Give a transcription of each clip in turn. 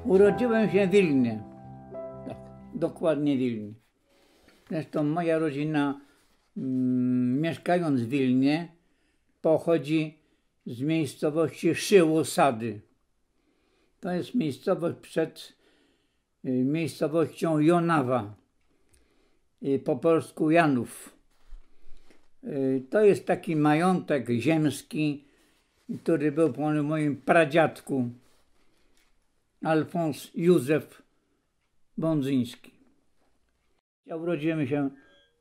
Urodziłem się w Wilnie. Tak, dokładnie w Wilnie. Zresztą moja rodzina, mieszkając w Wilnie, pochodzi z miejscowości Szyłosady. To jest miejscowość przed miejscowością Jonawa, po polsku Janów. To jest taki majątek ziemski, który był po moim pradziadku, Alfons Józef Bądzyński. Ja urodziłem się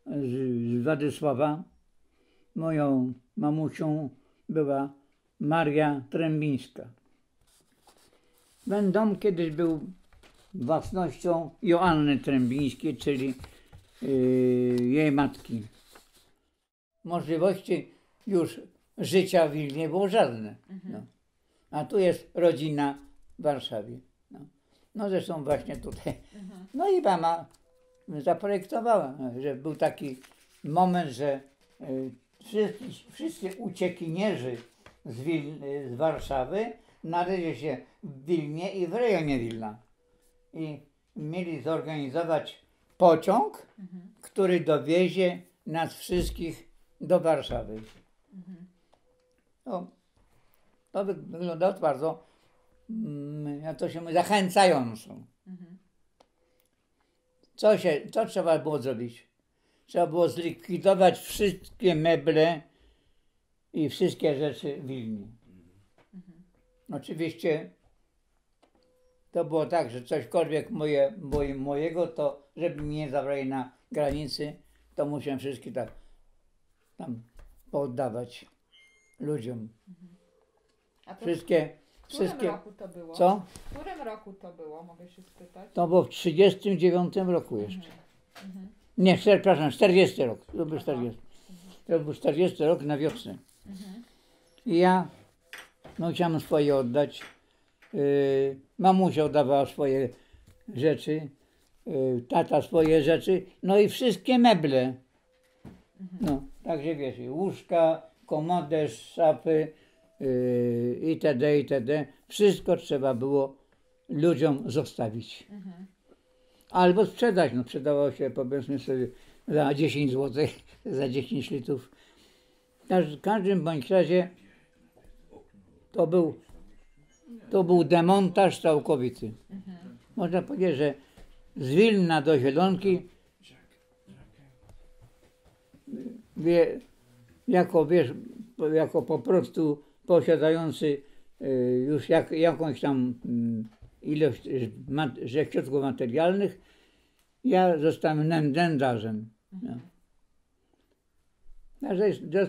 z Władysława. Moją mamusią była Maria Trębińska. Ten dom kiedyś był własnością Joanny Trębińskiej, czyli jej matki. Możliwości już życia w Wilnie nie było żadne. No. A tu jest rodzina w Warszawie. No zresztą właśnie tutaj. No i mama zaprojektowała, że był taki moment, że wszyscy uciekinierzy z Warszawy znaleźli się w Wilnie i w rejonie Wilna. I mieli zorganizować pociąg, który dowiezie nas wszystkich do Warszawy. No, to wyglądało bardzo, jak to się mówi, zachęcająco. Co trzeba było zrobić? Trzeba było zlikwidować wszystkie meble i wszystkie rzeczy w Wilnie. Oczywiście to było tak, że cośkolwiek mojego, to żeby mnie nie zabrali na granicy, to musiałem wszystkie tak tam pooddawać ludziom. A to Wszystkie. w którym roku to było? Co? W którym roku to było, mogę się spytać? To było w 1939 roku jeszcze. Nie, przepraszam, 40 rok. To był 40. To był 40 rok na wiosnę. I ja chciałem swoje oddać. Mamusia oddawała swoje rzeczy. Tata swoje rzeczy. No i wszystkie meble. No, także wiesz, łóżka, komodę, szafy, itd., itd. Wszystko trzeba było ludziom zostawić. Albo sprzedać. No, sprzedawało się, powiedzmy sobie, za 10 zł, za 10 litrów. W każdym bądź razie to był demontaż całkowity. Można powiedzieć, że z Wilna do Zielonki jako po prostu posiadający już jakąś tam ilość środków materialnych, ja zostałem nędzarzem. No.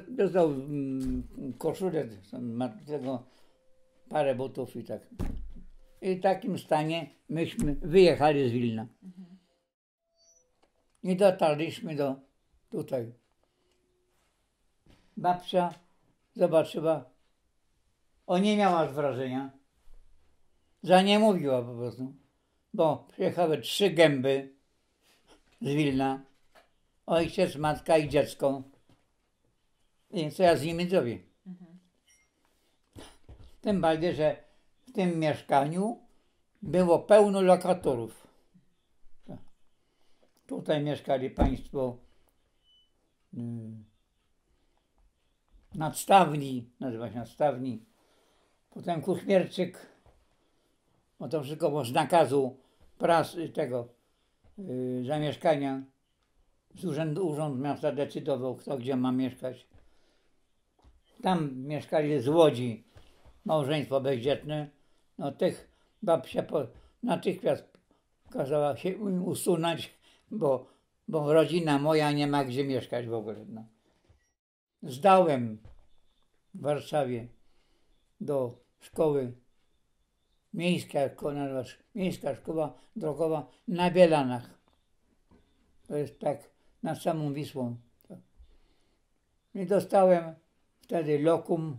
Dostał koszulę, tego parę butów i tak. I w takim stanie myśmy wyjechali z Wilna. I dotarliśmy do tutaj. Babcia zobaczyła, oniemiała z wrażenia. Za nie mówiła po prostu, bo przyjechały 3 gęby z Wilna. Ojciec, matka i dziecko. I co ja z nimi zrobię? Tym bardziej, że w tym mieszkaniu było pełno lokatorów. Tutaj mieszkali państwo Nadstawni, nazywa się Nadstawni. Potem Kuchmierczyk. No to wszystko było z nakazu prasy tego zamieszkania. Urząd Miasta decydował, kto gdzie ma mieszkać. Tam mieszkali z Łodzi małżeństwo bezdzietne. No tych babcia natychmiast kazała się usunąć, bo rodzina moja nie ma gdzie mieszkać w ogóle. No. Zdałem w Warszawie do szkoły miejska szkoła drogowa na Bielanach. To jest tak nad samą Wisłą. I dostałem wtedy lokum,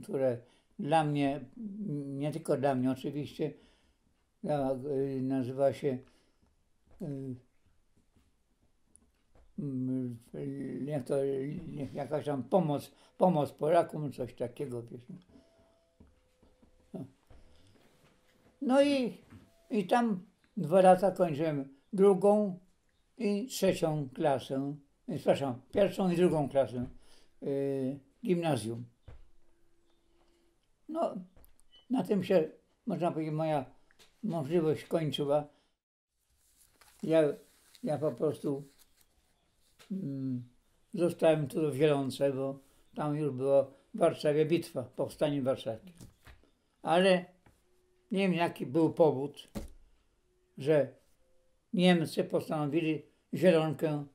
które dla mnie, nie tylko dla mnie oczywiście, nazywa się jakaś tam pomoc Polakom, coś takiego. Wiesz. No. No i tam 2 lata kończyłem 2. i 3. klasę. Przepraszam, 1. i 2. klasę gimnazjum. No, na tym się, można powiedzieć, moja możliwość kończyła. Ja po prostu zostałem tu w Zielonce, bo tam już było w Warszawie bitwa, powstanie warszawskie. Ale nie wiem, jaki był powód, że Niemcy postanowili Zielonkę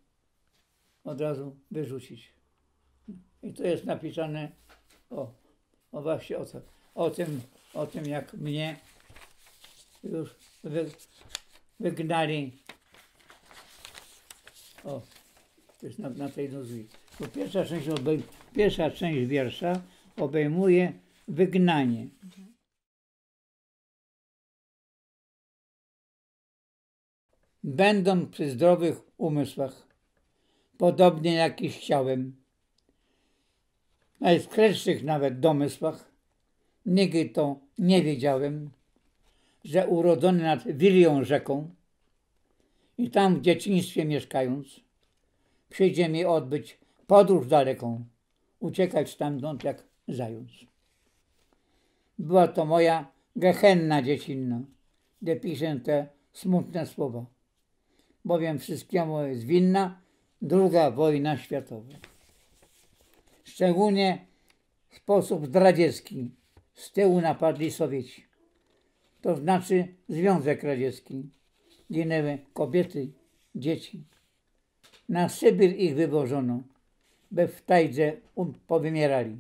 od razu wyrzucić. I to jest napisane właśnie o tym, jak mnie już wygnali. To jest na tej nozwie. Bo pierwsza część wiersza obejmuje wygnanie. Będą przy zdrowych umysłach, podobnie jak i chciałem, w najskrytszych nawet domysłach, nigdy to nie wiedziałem, że urodzony nad Wilią rzeką i tam w dzieciństwie mieszkając, przyjdzie mi odbyć podróż daleką, uciekać stamtąd jak zając. Była to moja gehenna dziecinna, gdzie piszę te smutne słowa, bowiem wszystkiemu jest winna II wojna światowa. Szczególnie w sposób zdradziecki z tyłu napadli Sowieci, to znaczy Związek Radziecki. Ginęły kobiety, dzieci. Na Sybir ich wywożono, by w tajdze powymierali.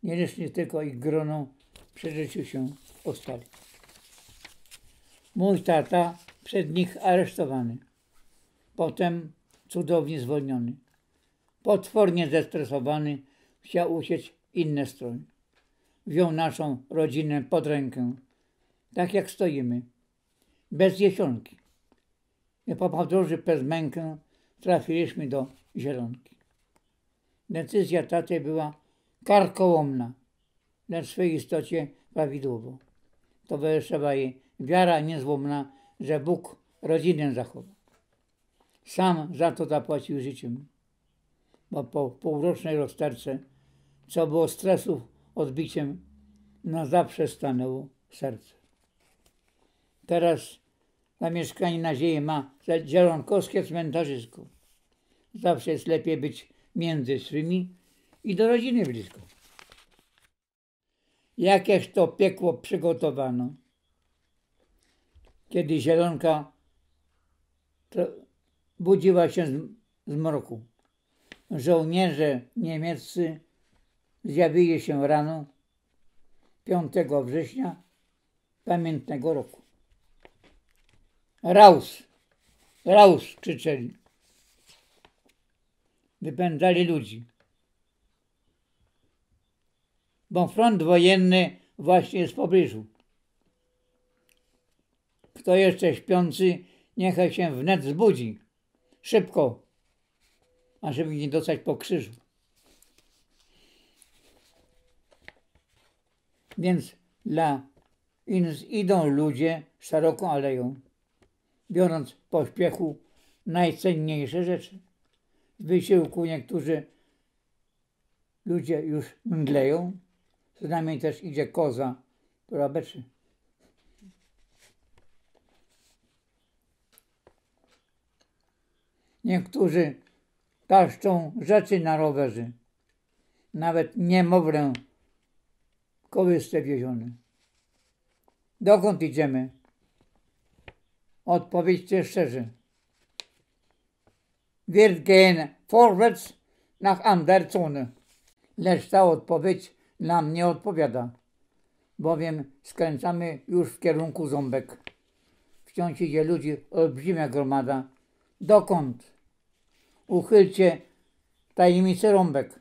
Nielicznie tylko ich grono przy życiu się ostali. Mój tata przed nich aresztowany, potem cudownie zwolniony. Potwornie zestresowany chciał uciec w inne strony. Wziął naszą rodzinę pod rękę, tak jak stoimy, bez jesionki. I po podróży przez mękę trafiliśmy do Zielonki. Decyzja taty była karkołomna, lecz w swej istocie prawidłowo. Towarzyszyła jej wiara niezłomna, że Bóg rodzinę zachował. Sam za to zapłacił życiem, bo po półrocznej rozterce, co było stresów odbiciem, na zawsze stanęło serce. Teraz zamieszkanie na ziemi ma zielonkowskie cmentarzysko. Zawsze jest lepiej być między swymi i do rodziny blisko. Jakież to piekło przygotowano, kiedy Zielonka budziła się z mroku. Żołnierze niemieccy zjawili się rano 5 września pamiętnego roku. Raus! Raus! Krzyczeli. Wypędzali ludzi. Bo front wojenny właśnie jest w pobliżu. Kto jeszcze śpiący, niechaj się wnet zbudzi. Szybko, ażeby nie dostać po krzyżu. Więc idą ludzie szeroką aleją, biorąc w pośpiechu najcenniejsze rzeczy. W wysiłku niektórzy ludzie już mdleją, z nami też idzie koza, która beczy. Niektórzy taszczą rzeczy na rowerze, nawet niemowlę kołysce wiezione. Dokąd idziemy? Odpowiedzcie szczerze. Wir gehen vorwärts nach Anderzone. Lecz ta odpowiedź nam nie odpowiada, bowiem skręcamy już w kierunku Ząbek. Wciąż idzie ludzi olbrzymia gromada. Dokąd? Uchylcie tajemnicę Rąbek.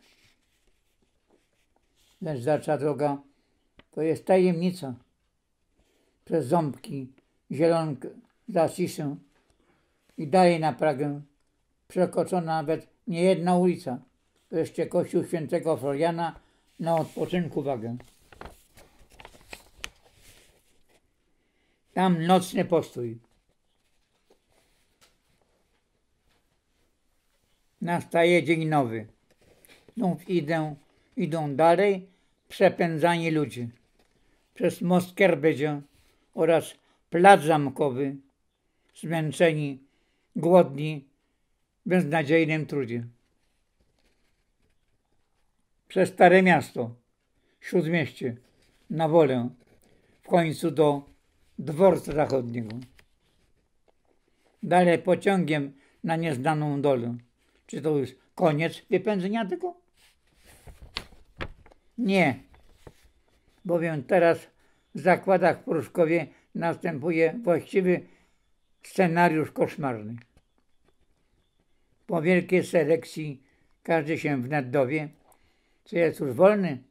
Lecz dalsza droga to jest tajemnica. Przez Ząbki, Zielonkę, Zasiszę i dalej na Pragę przekroczona nawet niejedna ulica. Wreszcie kościół świętego Floriana na odpoczynku wagę. Tam nocny postój. Nastaje dzień nowy. Znów idą dalej przepędzani ludzie. Przez most Kerbedzia oraz plac zamkowy, zmęczeni, głodni, w beznadziejnym trudzie. Przez Stare Miasto, Śródmieście, na Wolę, w końcu do dworca zachodniego. Dalej pociągiem na nieznaną dolę. Czy to już koniec wypędzenia tego? Nie, bowiem teraz w zakładach w Pruszkowie następuje właściwy scenariusz koszmarny. Po wielkiej selekcji każdy się wnet dowie, czy jest już wolny,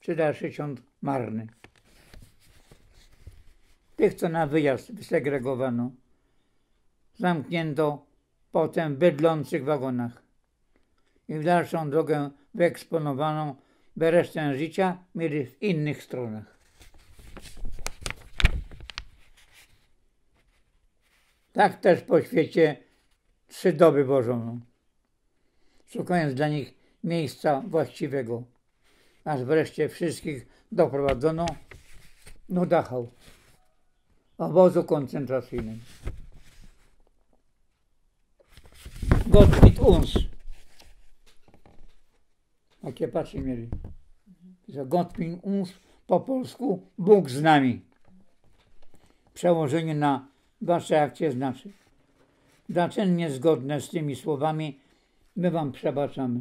czy dalszy ciąg marny. Tych, co na wyjazd wysegregowano, zamknięto potem w bydlących wagonach i w dalszą drogę wyeksponowaną, by resztę życia mieli w innych stronach. Tak też po świecie 3 doby wożono, szukając dla nich miejsca właściwego, aż wreszcie wszystkich doprowadzono do Dachau, obozu koncentracyjnego. Gott mit uns. Takie patrzę mieli. Że Gott mit uns po polsku Bóg z nami. Przełożenie na wasze akcje znaczy. Znaczenie niezgodne z tymi słowami my wam przebaczamy.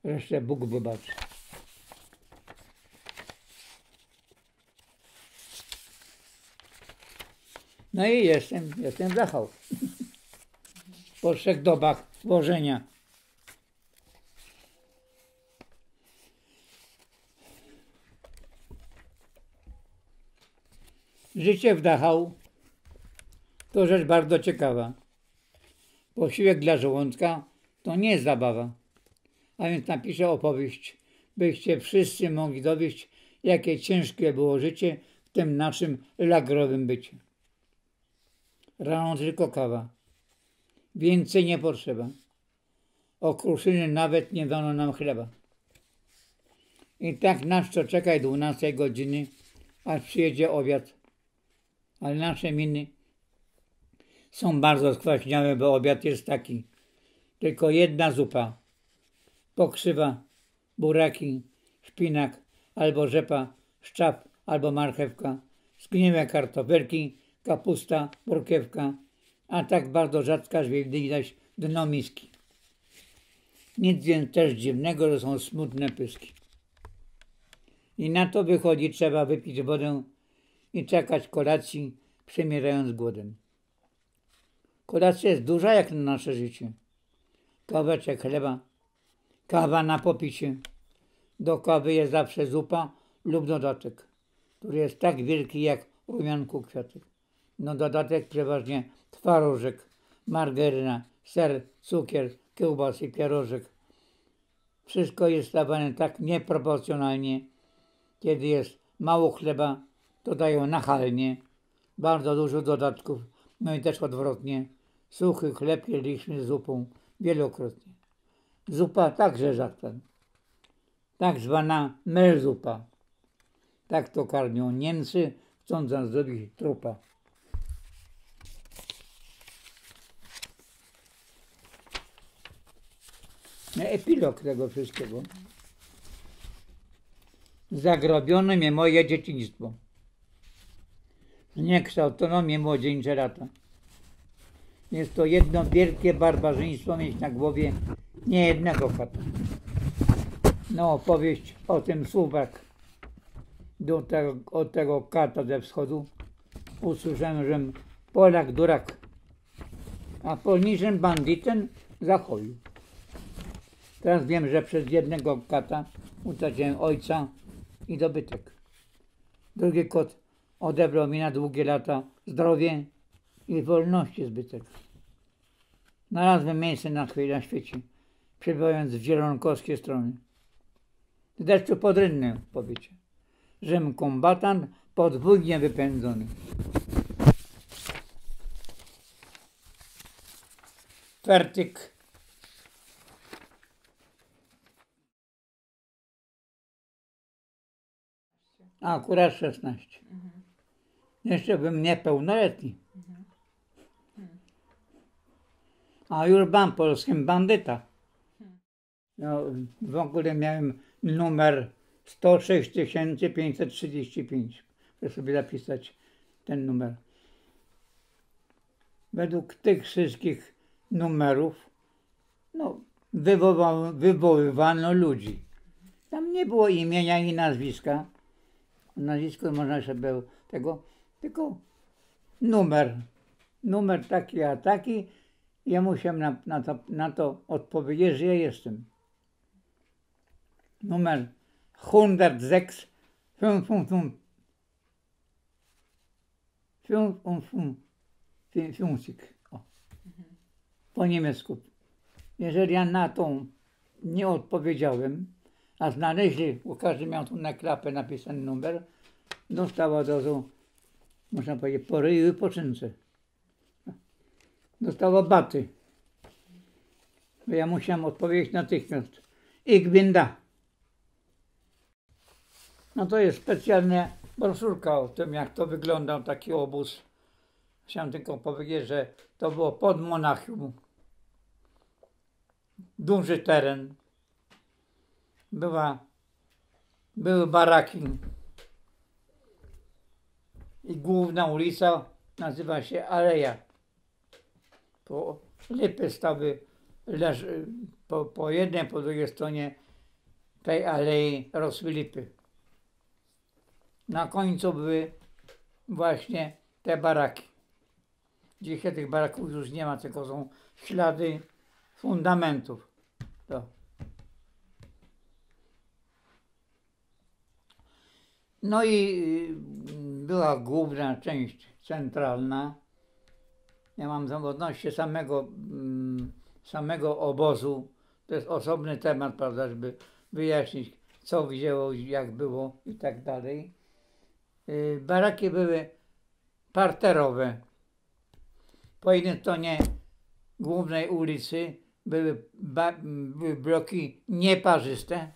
Resztę Bóg wybaczy. No i jestem w Dachau. Po 3 dobach wożenia. Życie w Dachau to rzecz bardzo ciekawa. Posiłek dla żołądka to nie jest zabawa. A więc napiszę opowieść, byście wszyscy mogli dowieść, jakie ciężkie było życie w tym naszym lagrowym bycie. Rano tylko kawa. Więcej nie potrzeba. O kruszyny nawet nie dano nam chleba. I tak nas to czekaj 12 godziny, aż przyjedzie obiad. Ale nasze miny są bardzo skwaśniałe, bo obiad jest taki. Tylko jedna zupa. Pokrzywa, buraki, szpinak, albo rzepa, szczap, albo marchewka, zgniłe kartofelki, kapusta, borkiewka, a tak bardzo rzadka, że widać dno miski. Nic więc też dziwnego, że są smutne pyski. I na to wychodzi, trzeba wypić wodę i czekać kolacji, przemierając głodem. Kolacja jest duża jak na nasze życie. Kaweczek chleba, kawa na popicie. Do kawy jest zawsze zupa lub dodatek, który jest tak wielki jak rumianku kwiatek. No dodatek przeważnie twarożek, margaryna, ser, cukier, kiełbasy, pierożek. Wszystko jest dawane tak nieproporcjonalnie. Kiedy jest mało chleba, to dają nachalnie, bardzo dużo dodatków, no i też odwrotnie. Suchy chleb jedliśmy z zupą wielokrotnie. Zupa także rzadka. Tak zwana melzupa. Tak to karmią Niemcy, chcąc nam zrobić trupa. Epilog tego wszystkiego. Zagrobiono mnie moje dzieciństwo. Zniekształcono mnie młodzieńcze lata. Jest to jedno wielkie barbarzyństwo mieć na głowie niejednego kata. No opowieść o tym Słowak od tego kata ze wschodu usłyszałem, że Polak durak, a polniczym bandytem zachoju. Teraz wiem, że przez jednego kata utraciłem ojca i dobytek. Drugi kot odebrał mi na długie lata zdrowie i wolności zbytek. Znalazłem miejsce na chwilę na świecie, przebywając w zielonkowskie strony. W deszczu pod rynnem, powiecie, żem kombatant podwójnie wypędzony. kwertyk. Akurat 16. Jeszcze bym niepełnoletni. A już byłem polskim bandyta. No, w ogóle miałem numer 106 535. Proszę sobie zapisać ten numer. Według tych wszystkich numerów no, wywoływano ludzi. Tam nie było imienia i nazwiska. Nazwisko można jeszcze było tego, tylko numer. Numer taki a taki. Ja musiałem na to odpowiedzieć, że ja jestem. Numer 106 55. Po niemiecku. Jeżeli ja na to nie odpowiedziałem, a znaleźli, bo każdy miał tu na klapę napisany numer, dostał od razu, można powiedzieć, po ryju i po czynce. Dostała baty. Ja musiałem odpowiedzieć natychmiast. Ich bin da. No to jest specjalna broszurka o tym, jak to wyglądał taki obóz. Chciałem tylko powiedzieć, że to było pod Monachium. Duży teren. Były baraki. I główna ulica nazywa się Aleja. Lipy stały po jednej, po drugiej stronie tej alei rosły lipy. Na końcu były właśnie te baraki. Dzisiaj tych baraków już nie ma, tylko są ślady fundamentów. To. No i była główna część centralna. Ja mam zawodności samego obozu. To jest osobny temat, prawda, żeby wyjaśnić, co wzięło, jak było i tak dalej. Baraki były parterowe. Po jednej stronie głównej ulicy były bloki nieparzyste,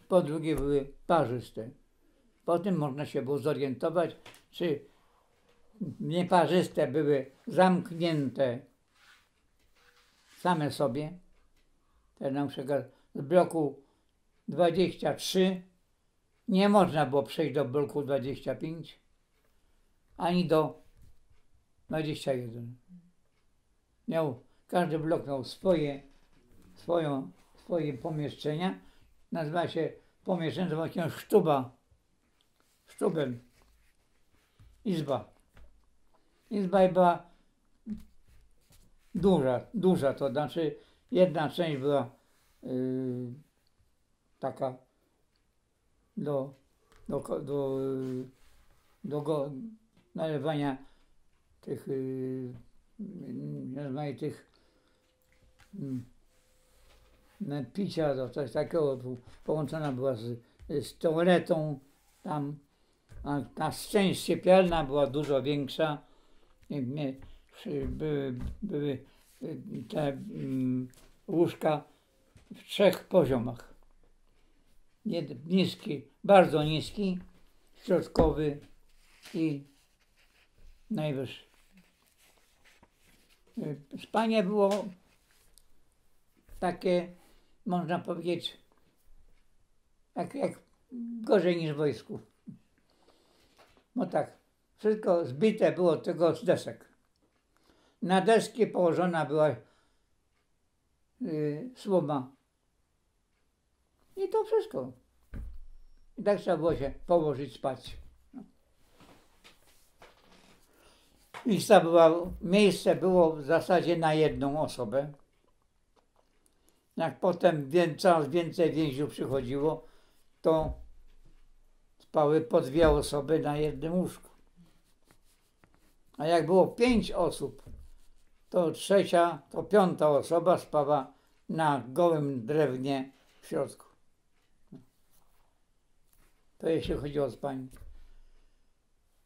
po drugiej były parzyste. Po tym można się było zorientować, czy nieparzyste były zamknięte same sobie. Na przykład z bloku 23 nie można było przejść do bloku 25 ani do 21. Każdy blok miał swoje pomieszczenia. Nazywa się pomieszczenie właśnie sztubel. Izba. Izba była duża, to znaczy jedna część była taka do nalewania tych picia, to coś takiego, połączona była z toaletą tam, a ta część sypialna była dużo większa. Były te łóżka w 3 poziomach. Niski, bardzo niski, środkowy i najwyższy. Spanie było takie, można powiedzieć, jak gorzej niż w wojsku. No tak, wszystko zbite było tylko z desek. Na deski położona była słoma. I to wszystko. I tak trzeba było się położyć spać. Miejsce było w zasadzie na jedną osobę. Jak potem coraz więcej więźniów przychodziło, to spały po 2 osoby na jednym łóżku. A jak było 5 osób, to 3., to 5. osoba spała na gołym drewnie w środku. To jeśli chodzi o spanie.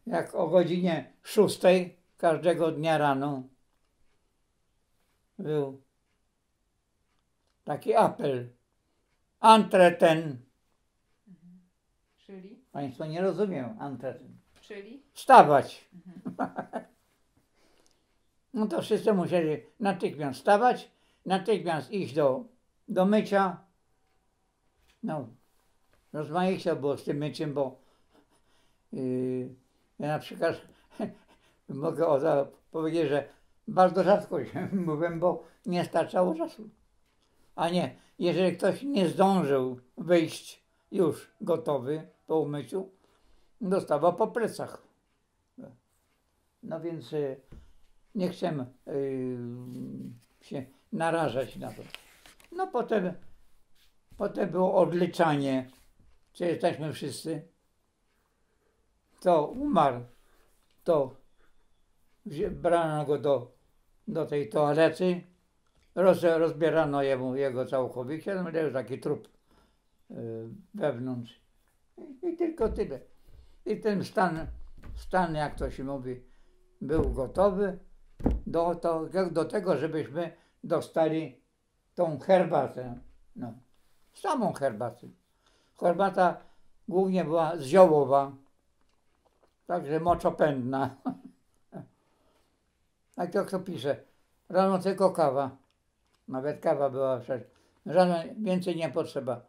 Jak o godzinie 6 każdego dnia rano był taki apel. Entreten. Czyli? Państwo nie rozumieją. Entreten. Czyli? Wstawać. No to wszyscy musieli natychmiast wstawać, natychmiast iść do mycia. No, rozmaicie było z tym myciem, bo ja na przykład mogę powiedzieć, że bardzo rzadko się mówiłem, bo nie starczało czasu. A nie, jeżeli ktoś nie zdążył wyjść już gotowy po umyciu, dostawał po plecach. No więc nie chcę się narażać na to. No potem było odliczanie, czy jesteśmy wszyscy. Kto umarł, to brano go do tej toalety, rozbierano jego całkowicie, no był taki trup wewnątrz. I tylko tyle. I ten stan, jak to się mówi, był gotowy do tego, żebyśmy dostali tą herbatę. No, samą herbatę. Herbata głównie była ziołowa, także moczopędna. Tak jak to pisze, rano tylko kawa. Nawet kawa była przecież. Rano więcej nie potrzeba.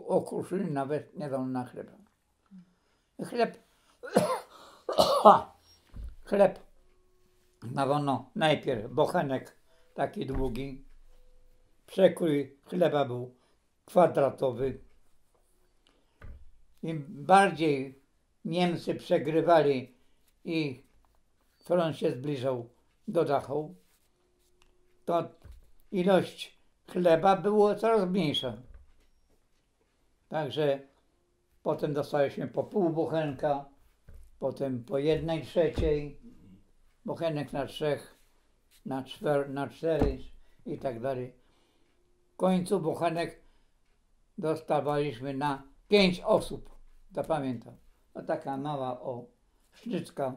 Okruszyli nawet nie dał na chleb. Chleb dawano najpierw bochenek taki długi. Przekrój chleba był kwadratowy. Im bardziej Niemcy przegrywali i front się zbliżał do Dachau, to ilość chleba było coraz mniejsza. Także potem dostaliśmy po pół bochenka, potem po 1/3, bochenek na 3, na 4 i tak dalej. W końcu bochenek dostawaliśmy na 5 osób, to pamiętam. No taka mała sznycka.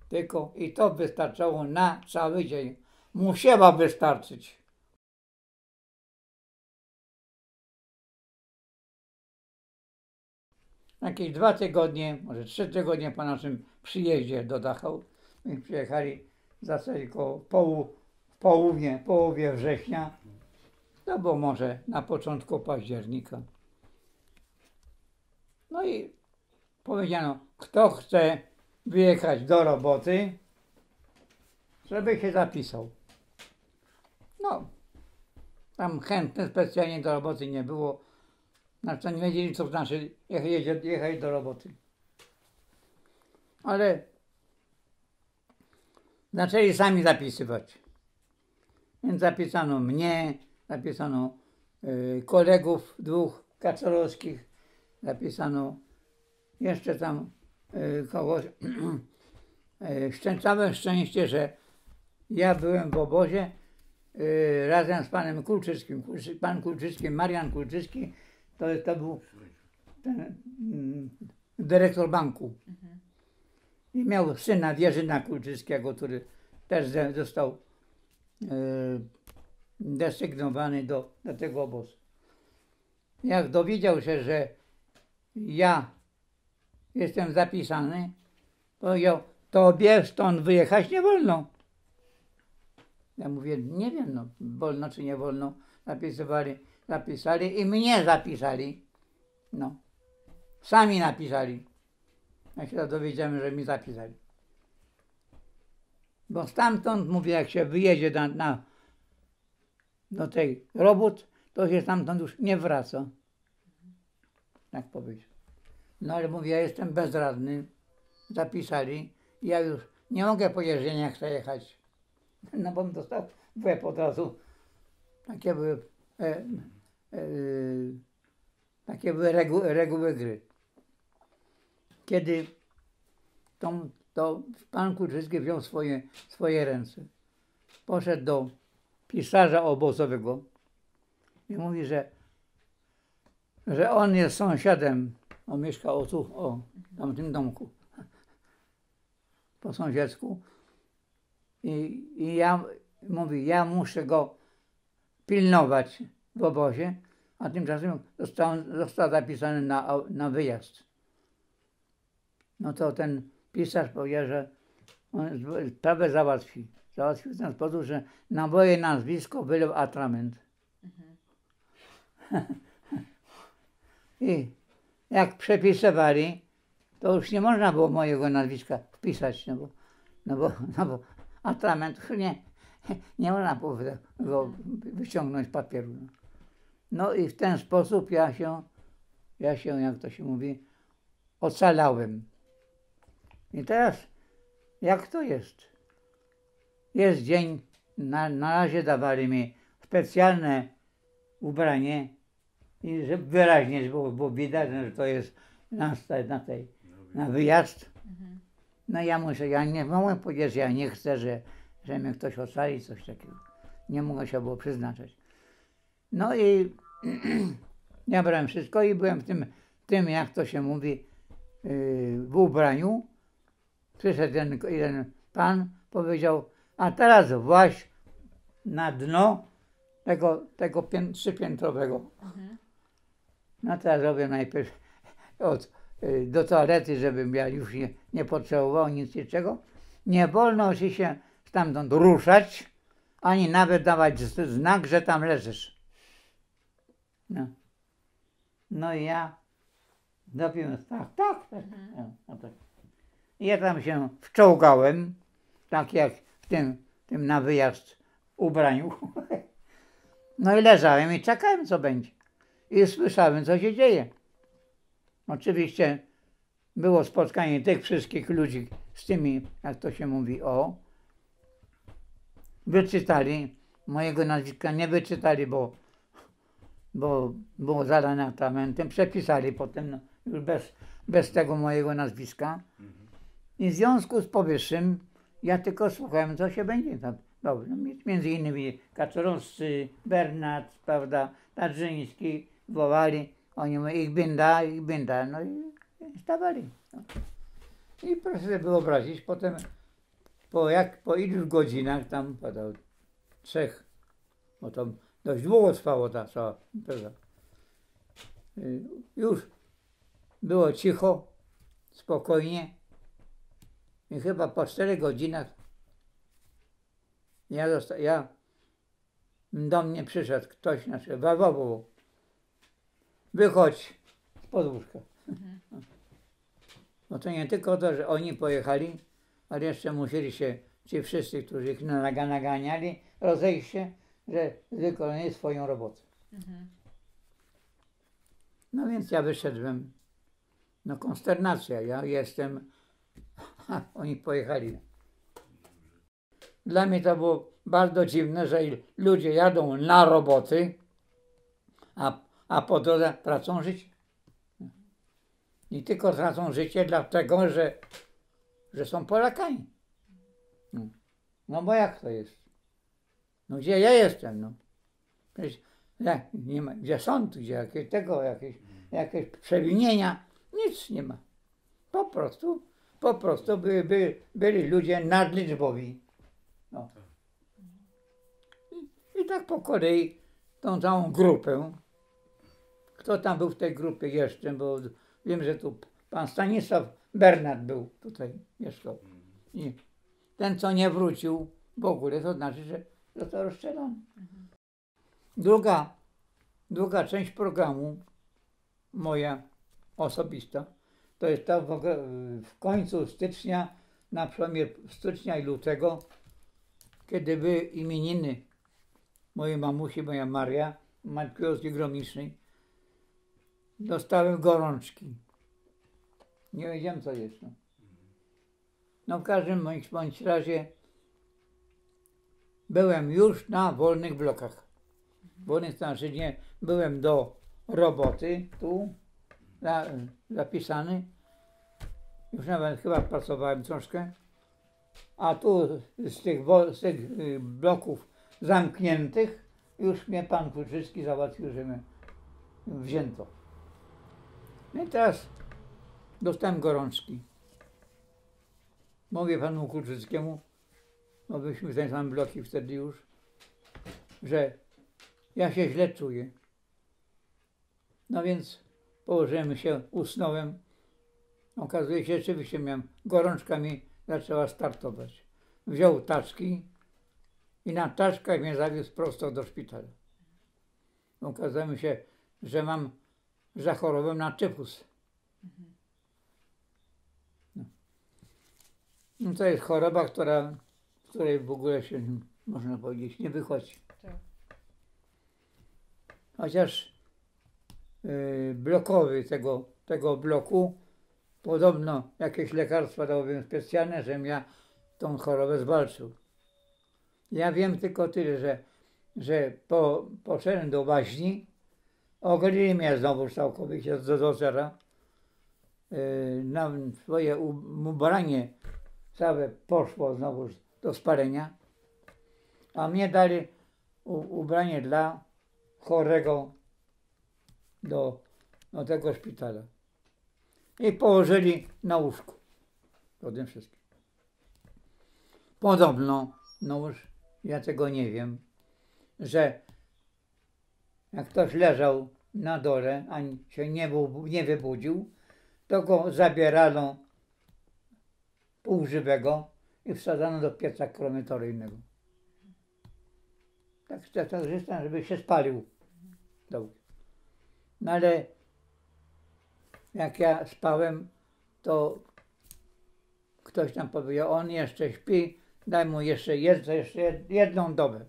Tylko i to wystarczało na cały dzień. Musiała wystarczyć. Jakieś 2 tygodnie, może 3 tygodnie po naszym przyjeździe do Dachau, my przyjechali w zasadzie w połowie września, to było może na początku października. No i powiedziano, kto chce wyjechać do roboty, żeby się zapisał. No, tam chętnych specjalnie do roboty nie było. Znaczy nie wiedzieli, co znaczy jechać do roboty. Ale zaczęli sami zapisywać. Więc zapisano mnie, zapisano kolegów 2 kaczorowskich, zapisano jeszcze tam kogoś. Całe szczęście, że ja byłem w obozie razem z panem Kulczyskim. Pan Kulczycki, Marian Kulczycki, to był ten dyrektor banku. I miał syna Wierzyna Kulczyckiego, który też został desygnowany do tego obozu. Jak dowiedział się, że ja jestem zapisany, powiedział, tobie stąd wyjechać nie wolno. Ja mówię, nie wiem, no, wolno czy nie wolno. Zapisali i mnie zapisali. No, sami napisali. Ja się dowiedziałem, że mi zapisali. Bo stamtąd, mówię, jak się wyjedzie do tej robót, to się stamtąd już nie wraca. Tak powiedział. No ale mówię, ja jestem bezradny. Zapisali. Ja już nie mogę powiedzieć, że nie chcę jechać. No bo bym dostał w łeb od razu. Takie były reguły gry. Kiedy to pan Kulczycki wziął swoje ręce. Poszedł do pisarza obozowego i mówi, że on jest sąsiadem. On mieszkał tam w tym domku. Po sąsiedzku. I ja mówi, ja muszę go pilnować w obozie, a tymczasem został zapisany na wyjazd. No to ten pisarz powiedział, że on sprawę załatwi. Załatwił w ten sposób, że na moje nazwisko wylał atrament. I jak przepisywali, to już nie można było mojego nazwiska wpisać, no bo atrament nie można było go wyciągnąć z papieru. No i w ten sposób ja się, jak to się mówi, ocalałem. I teraz, jak to jest? Jest dzień, na razie dawali mi specjalne ubranie i żeby wyraźnie było widać, że to jest na wyjazd. No ja nie mogłem powiedzieć, że ja nie chcę, że mnie ktoś ocali, coś takiego. Nie mogę się było przeznaczać. No i ja brałem wszystko i byłem w tym, jak to się mówi, w ubraniu. Przyszedł jeden pan, powiedział, a teraz właź na dno tego trzypiętrowego. No teraz robię najpierw do toalety, żebym ja już nie potrzebował nic niczego. Nie wolno ci się stamtąd ruszać, ani nawet dawać znak, że tam leżysz. No i ja dopiłem, tak. No tak. Ja tam się wczołgałem, tak jak w tym na wyjazd ubraniu. No i leżałem i czekałem, co będzie. I słyszałem, co się dzieje. Oczywiście było spotkanie tych wszystkich ludzi z tymi, jak to się mówi, wyczytali. Mojego nazwiska nie wyczytali, bo było zalane atramentem. Przepisali potem już bez tego mojego nazwiska. I w związku z powyższym ja tylko słuchałem, co się będzie tam. No, między innymi Kaczorowscy, Bernat, prawda, Tarzyński wołali. Oni mówią, ich binda, no i stawali. No. I proszę sobie wyobrazić, potem po iluś godzinach, tam podał 3, bo to dość długo trwało ta cała impreza. Już było cicho, spokojnie i chyba po 4 godzinach do mnie przyszedł ktoś, wołał, wychodź z podwórka. No to nie tylko to, że oni pojechali, ale jeszcze musieli się ci wszyscy, którzy ich naganiali, rozejść się, że wykonali swoją robotę. No więc ja wyszedłem. No konsternacja, ja jestem, oni pojechali. Dla mnie to było bardzo dziwne, że ludzie jadą na roboty, a po drodze tracą życie. I tylko tracą życie dlatego, że są Polakami. No bo jak to jest? No gdzie ja jestem? No. Przecież nie ma, gdzie sąd, gdzie jakieś przewinienia, nic nie ma. Po prostu byli ludzie nadliczbowi. No. I tak po kolei tą całą grupę. Kto tam był w tej grupie jeszcze, bo wiem, że tu pan Stanisław Bernat był tutaj, mieszkał. I ten, co nie wrócił w ogóle, to znaczy, że został rozstrzelony. Druga część programu, moja osobista, to jest ta w końcu stycznia, na przełomie stycznia i lutego, kiedy były imieniny mojej mamusi, moja Maria, matki Józefy Gromicznej. Dostałem gorączki. Nie wiedziałem, co jest. No w każdym bądź razie byłem już na wolnych blokach. Wolnych znaczy nie, byłem do roboty tu zapisany. Już nawet chyba pracowałem troszkę. A tu z tych bloków zamkniętych już mnie pan Kulczycki załatwił, że mnie wzięto. No i teraz dostałem gorączki. Mówię panu Kulczyckiemu, bo byliśmy w ten sam bloki wtedy już, że ja się źle czuję. No więc położyłem się, usnąłem. Okazuje się, rzeczywiście miałem, gorączka mi zaczęła startować. Wziął taczki i na taczkach mnie zawiózł prosto do szpitala. Okazało się, że zachorowałem na tyfus. No to jest choroba, w której w ogóle się, można powiedzieć, nie wychodzi. Tak. Chociaż blokowy tego bloku podobno jakieś lekarstwa dałbym specjalne, żebym ja tą chorobę zwalczył. Ja wiem tylko tyle, że poszedłem do łaźni, ogolili mnie znowu całkowicie do zera. Na swoje ubranie całe poszło znowu do spalenia, a mnie dali ubranie dla chorego do tego szpitala. I położyli na łóżku. Po tym wszystkim. Podobno, no już ja tego nie wiem, że jak ktoś leżał na dole, ani się nie wybudził, to go zabierano półżywego i wsadzano do pieca krematoryjnego. Tak zresztą, żeby się spalił. No ale jak ja spałem, to ktoś tam powiedział, on jeszcze śpi, daj mu jeszcze jedną dobę.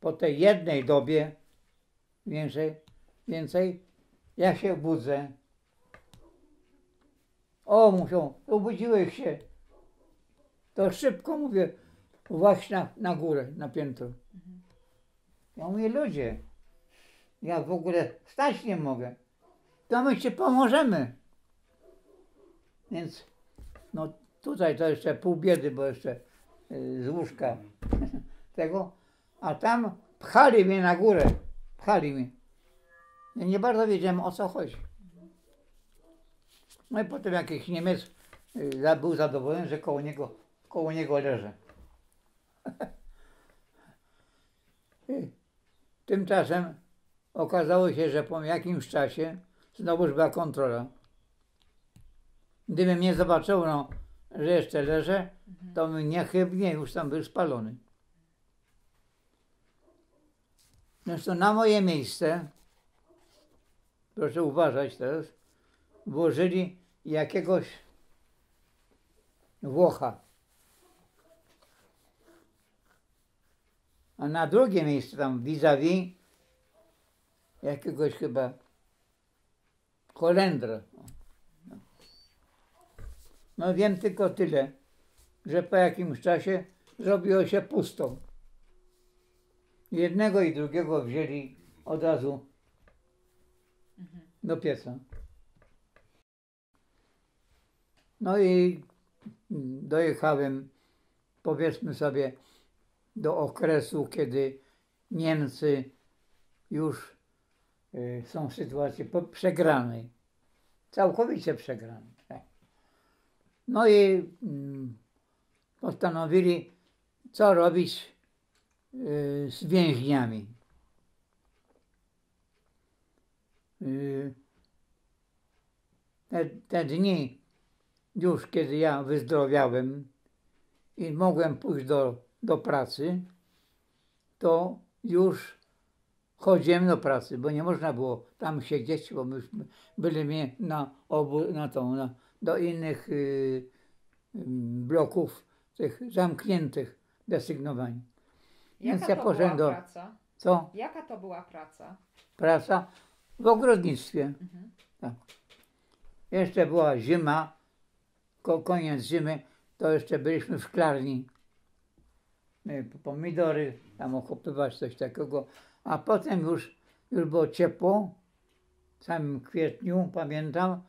Po tej jednej dobie, więcej, ja się budzę. O, mówią, obudziłeś się. To szybko mówię, właśnie na górę, na piętro. Ja mówię, ludzie, ja w ogóle wstać nie mogę. To my ci pomożemy. Więc no tutaj to jeszcze pół biedy, bo jeszcze z łóżka tego, a tam pchali mnie na górę. Pchali mnie. Ja nie bardzo wiedziałem, o co chodzi. No i potem jakiś Niemiec był zadowolony, że koło niego leżę. Tymczasem okazało się, że po jakimś czasie znowuż była kontrola. Gdyby mnie zobaczyło, że jeszcze leżę, to bym niechybnie już tam był spalony. Zresztą na moje miejsce, proszę uważać teraz, włożyli jakiegoś Włocha. A na drugie miejsce tam vis-a-vis jakiegoś chyba Holendra. No wiem tylko tyle, że po jakimś czasie zrobiło się pusto. Jednego i drugiego wzięli od razu do pieca. No i dojechałem, powiedzmy sobie, do okresu, kiedy Niemcy już są w sytuacji przegranej. Całkowicie przegranej. Tak. No i postanowili, co robić z więźniami. Te dni, już kiedy ja wyzdrowiałem i mogłem pójść do pracy, to już chodziłem do pracy, bo nie można było tam siedzieć, bo myśmy byli mnie do innych bloków, tych zamkniętych, desygnowani. Więc ja poszedłem do... Praca? Co? Jaka to była praca? Praca w ogrodnictwie. Tak. Jeszcze była zima, koniec zimy, to jeszcze byliśmy w szklarni. Pomidory, tam okopywać coś takiego. A potem już było ciepło, w samym kwietniu, pamiętam,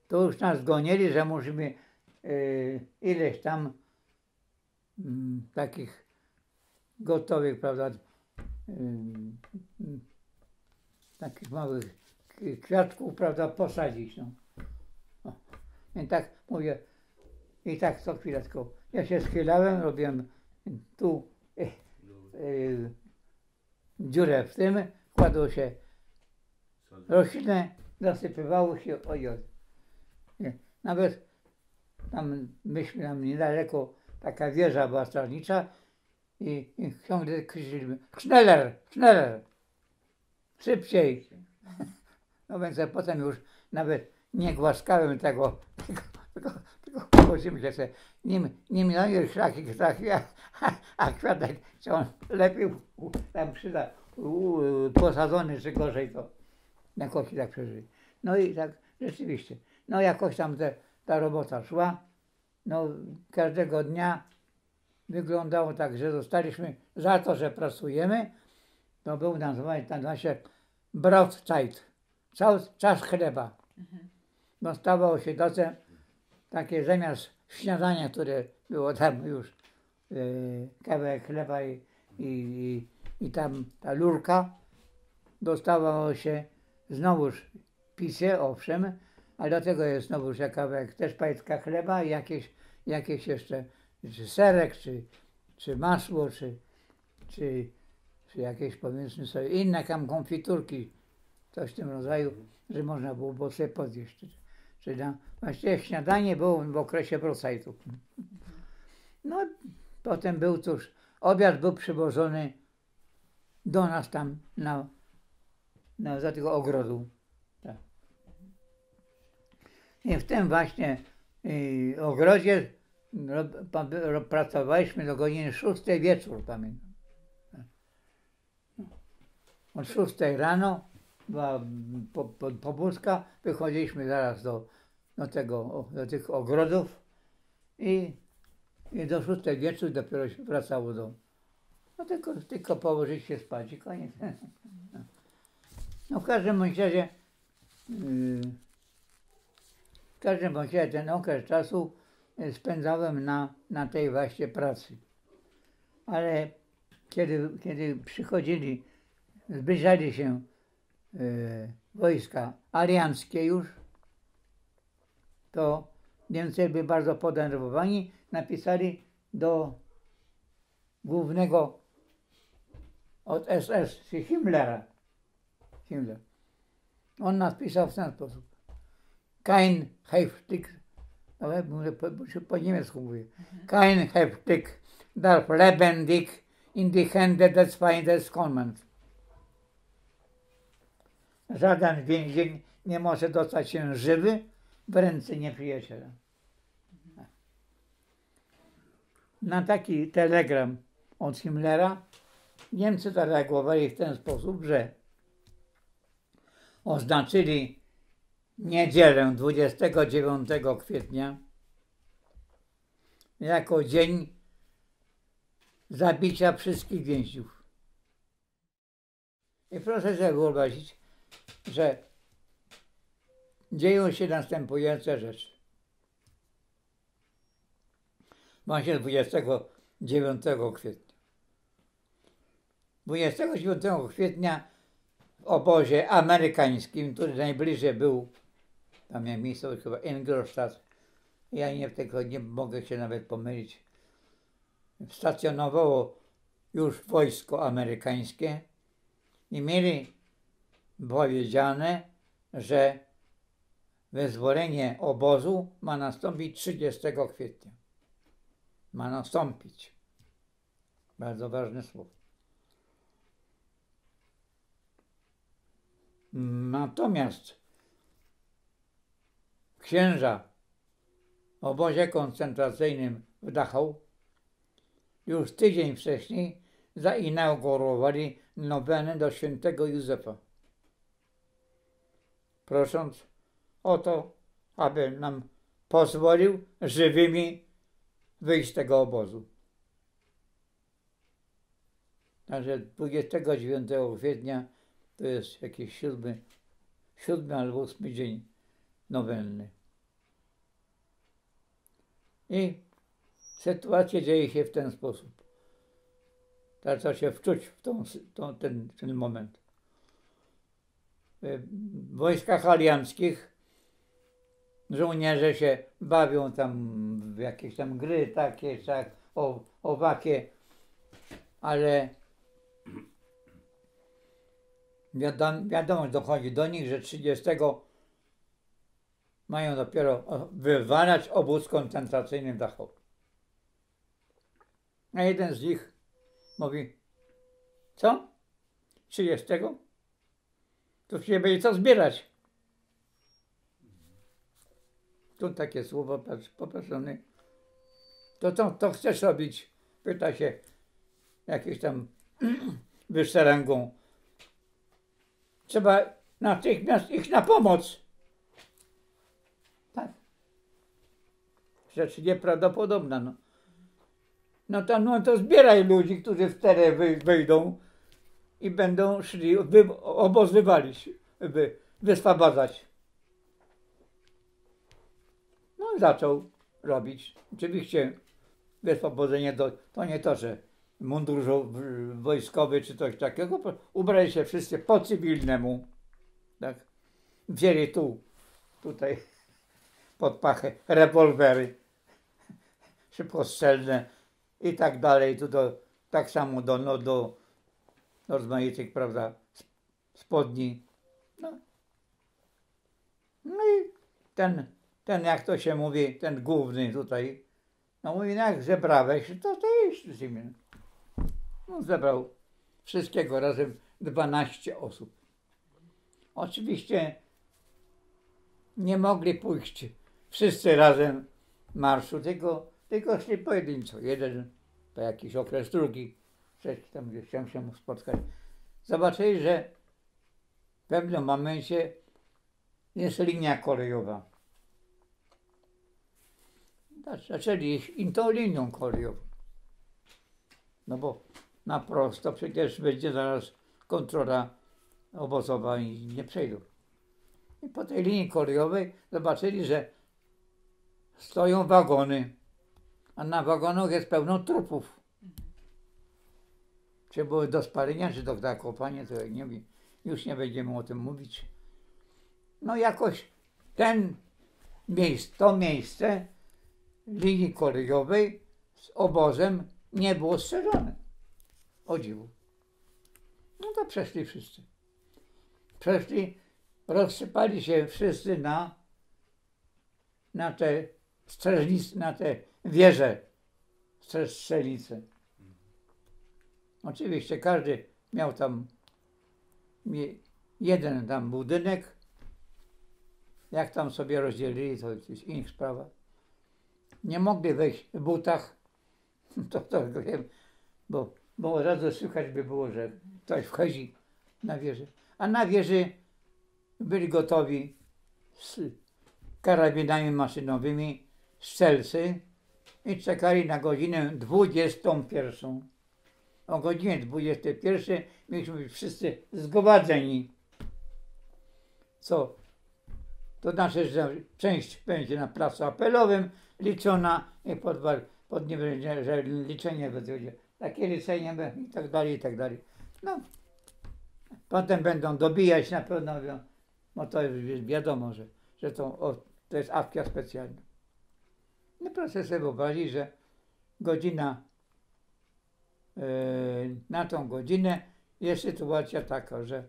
to już nas gonili, że musimy ileś tam takich gotowych, prawda, takich małych kwiatków, prawda, posadzić. No. Więc tak mówię, I tak co chwilę tylko. Ja się schylałem, robiłem tu dziurę w tym, kładło się roślinę, zasypywało się, ojoj. Nie. Nawet tam myśmy tam niedaleko taka wieża była strażnicza i ciągle krzyczyliśmy Schneller, Schneller, szybciej. No więc ja potem już nawet nie głaskałem tego, tylko położymy się sobie. Nim już szlaki trafił, a kwiatek, czy on lepiej tam przyda, posadzony, czy gorzej, to jakoś tak przeżyli. No i tak rzeczywiście, no jakoś tam ta robota szła, no każdego dnia wyglądało tak, że dostaliśmy za to, że pracujemy, to był nazywa się Brotzeit, czas chleba. Dostawało się takie zamiast śniadania, które było tam już kawałek chleba i tam ta lurka, dostawało się znowuż picie, owszem, ale do tego jest znowuż kawałek też pajtka chleba i jakieś jeszcze, czy serek, czy masło, czy jakieś, powiedzmy sobie, inne tam konfiturki, coś w tym rodzaju, że można było sobie podjeść. Czyli właściwie śniadanie było w okresie Brotzeitu. No potem był cóż, obiad był przywożony do nas tam za tego ogrodu. Tak. I w tym właśnie ogrodzie pracowaliśmy do godziny 6 wieczór, pamiętam. Od 6 rano była pobudka, wychodziliśmy zaraz do tych ogrodów i do 6 wieczór dopiero się wracało no tylko położyć się spać i koniec. No w każdym bądź razie ten okres czasu spędzałem na tej właśnie pracy. Ale kiedy zbliżali się wojska alianckie już, to Niemcy byli bardzo podenerwowani, napisali do głównego od SS, czyli Himmler. On napisał w ten sposób. Kein Heftig, po niemiecku mówię. Kein Heftig darf lebendig in die Hände des Feindes kommen. Żaden więzień nie może dostać się żywy w ręce nieprzyjaciela. Na taki telegram od Himmlera Niemcy zareagowali w ten sposób, że oznaczyli niedzielę 29 kwietnia jako dzień zabicia wszystkich więźniów. I proszę sobie wyobrazić, że dzieją się następujące rzeczy. Właśnie 29 kwietnia. 29 kwietnia w obozie amerykańskim, który najbliżej był, tam miałem miejscowość chyba Ingolstadt, ja nie mogę się nawet pomylić, stacjonowało już wojsko amerykańskie i mieli powiedziane, że wyzwolenie obozu ma nastąpić 30 kwietnia. Ma nastąpić. Bardzo ważne słowo. Natomiast księża w obozie koncentracyjnym w Dachau już tydzień wcześniej zainaugurowali nowenę do świętego Józefa, prosząc o to, aby nam pozwolił żywymi wyjść z tego obozu. Także 29 kwietnia to jest jakiś siódmy albo 8 dzień nowenny. I sytuacja dzieje się w ten sposób. Trzeba się wczuć w ten moment. W wojskach alianckich żołnierze się bawią tam w jakieś tam gry takie, tak, owakie, ale wiadomo, dochodzi do nich, że 30 mają dopiero wywalać obóz koncentracyjny w Dachau. A jeden z nich mówi, co? 30? To się będzie co zbierać. Tu takie słowo poproszone. To co to chcesz robić? Pyta się jakiś tam wyższy rangą. Trzeba natychmiast iść na pomoc. Tak. Rzecz nieprawdopodobna. No to zbieraj ludzi, którzy w teren wyjdą i będą szli obóz wywalić, wyswabadzać. No i zaczął robić. Oczywiście wyswobodzenie to nie to, że mundur wojskowy czy coś takiego. Ubrali się wszyscy po cywilnemu. Tak? Wzięli tutaj pod pachę rewolwery szybkostrzelne i tak dalej. Tak samo do rozmaitych, prawda, spodni. No i ten, jak to się mówi, ten główny tutaj, no mówi, no jak zebrałeś, to idź z nim. No zebrał wszystkiego razem 12 osób. Oczywiście nie mogli pójść wszyscy razem marszu, tylko szli pojedynczo. Jeden po jakiś okres, drugi, trzeci tam gdzieś chciałem się spotkać. Zobaczyli, że w pewnym momencie jest linia kolejowa. Zaczęli iść tą linią kolejową. No bo na prosto przecież będzie zaraz kontrola obozowa i nie przejdą. I po tej linii kolejowej zobaczyli, że stoją wagony, a na wagonach jest pełno trupów. Czy były do spalenia, czy do zakopania, to jak nie wiem, już nie będziemy o tym mówić. No jakoś to miejsce linii kolejowej z obozem nie było strzeżone. O dziwo. No to przeszli wszyscy. Rozsypali się wszyscy na te strzelnice, na te wieże strzelnice. Oczywiście każdy miał tam jeden tam budynek. Jak tam sobie rozdzielili, to jest inna sprawa. Nie mogli wejść w butach, to wiem, bo od razu słychać by było, że ktoś wchodzi na wieżę. A na wieży byli gotowi z karabinami maszynowymi strzelcy i czekali na godzinę 21. O godzinie 21 mieliśmy być wszyscy zgromadzeni. Co? To znaczy, że część będzie na placu apelowym liczona i że liczenie będzie. Takie liczenie i tak dalej, i tak dalej. No. Potem będą dobijać na pewno, bo to jest wiadomo, że to jest akcja specjalna. No proszę sobie wyobrazić, że godzina, na tą godzinę jest sytuacja taka, że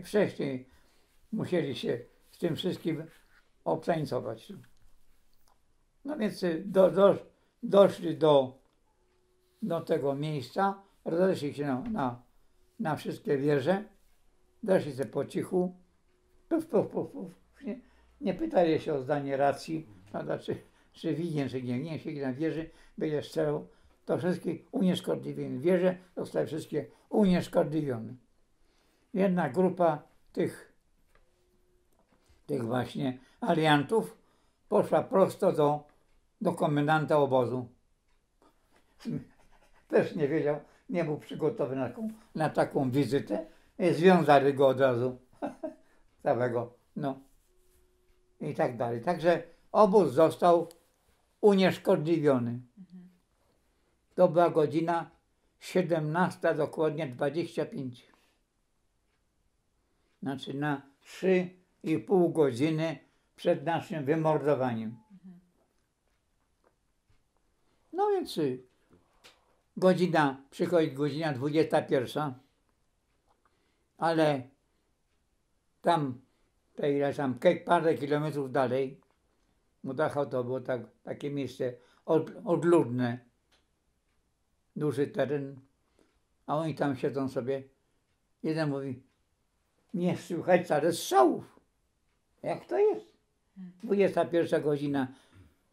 wcześniej musieli się z tym wszystkim obtańcować. No więc doszli do tego miejsca, rozeszli się na wszystkie wieże, doszli się po cichu, nie pytali się o zdanie racji, prawda, czy winien, czy nie winien, siedzi na wieży, będzie strzelał, to wszystkich unieszkodliwione. Wieże zostały wszystkie unieszkodliwione. Jedna grupa tych właśnie aliantów poszła prosto do komendanta obozu. Też nie wiedział, nie był przygotowany na taką wizytę. Związali go od razu całego, no i tak dalej. Także obóz został unieszkodliwiony. To była godzina 17, dokładnie 25. Znaczy na 3 2,5 godziny przed naszym wymordowaniem. No więc przychodzi godzina 21, ale tam, parę kilometrów dalej, bo Dachau to było takie miejsce odludne, duży teren, a oni tam siedzą sobie. Jeden mówi, nie słychać wcale strzałów. Jak to jest? 21 godzina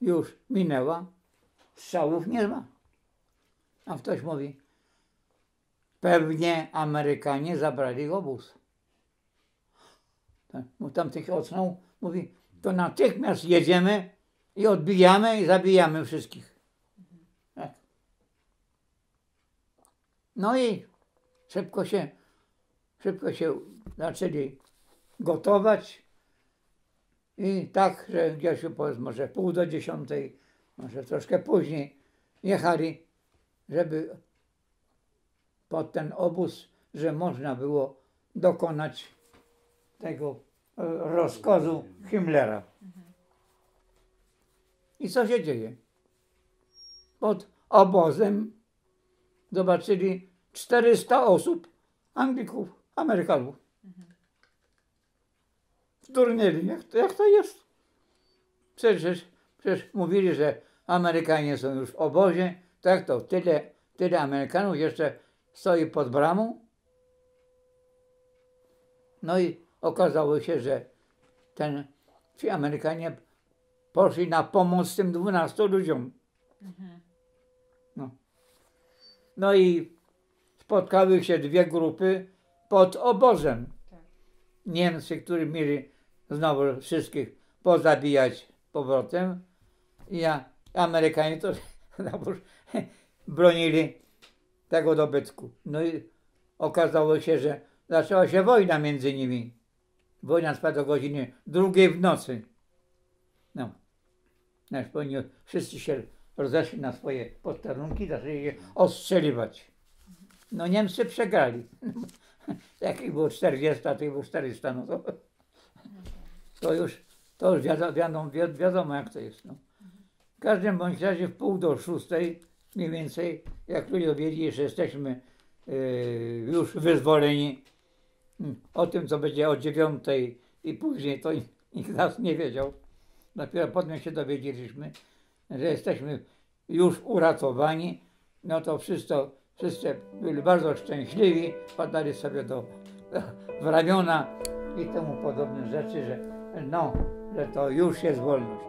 już minęła, strzałów nie ma. A ktoś mówi, pewnie Amerykanie zabrali obóz. Tamtych ocnął, mówi, to natychmiast jedziemy i odbijamy i zabijamy wszystkich. Tak. No i szybko się zaczęli gotować i tak, że gdzieś może 9:30, może troszkę później jechali, żeby pod ten obóz, że można było dokonać tego rozkazu Himmlera. I co się dzieje? Pod obozem zobaczyli 400 osób, Anglików, Amerykanów. Zdurnieli, jak to jest? Przecież mówili, że Amerykanie są już w obozie, tak to tyle Amerykanów jeszcze stoi pod bramą. No i okazało się, że ci Amerykanie poszli na pomoc tym 12 ludziom. No i spotkały się dwie grupy pod obozem. Niemcy, którzy mieli znowu wszystkich pozabijać powrotem, i Amerykanie to bronili tego dobytku. No i okazało się, że zaczęła się wojna między nimi. Wojna trwa do godziny 2 w nocy. No. Oni wszyscy się rozeszli na swoje posterunki, zaczęli się ostrzeliwać. No Niemcy przegrali. Jak ich było 40, a tych było 400, no to już wiadomo jak to jest. No. W każdym bądź razie w 5:45 mniej więcej, jak ludzie dowiedzieli, że jesteśmy już wyzwoleni, o tym co będzie o 9 i później, to nikt z nas nie wiedział. Dopiero potem się dowiedzieliśmy, że jesteśmy już uratowani, no to wszyscy byli bardzo szczęśliwi, padali sobie w ramiona i temu podobne rzeczy, że to już jest wolność.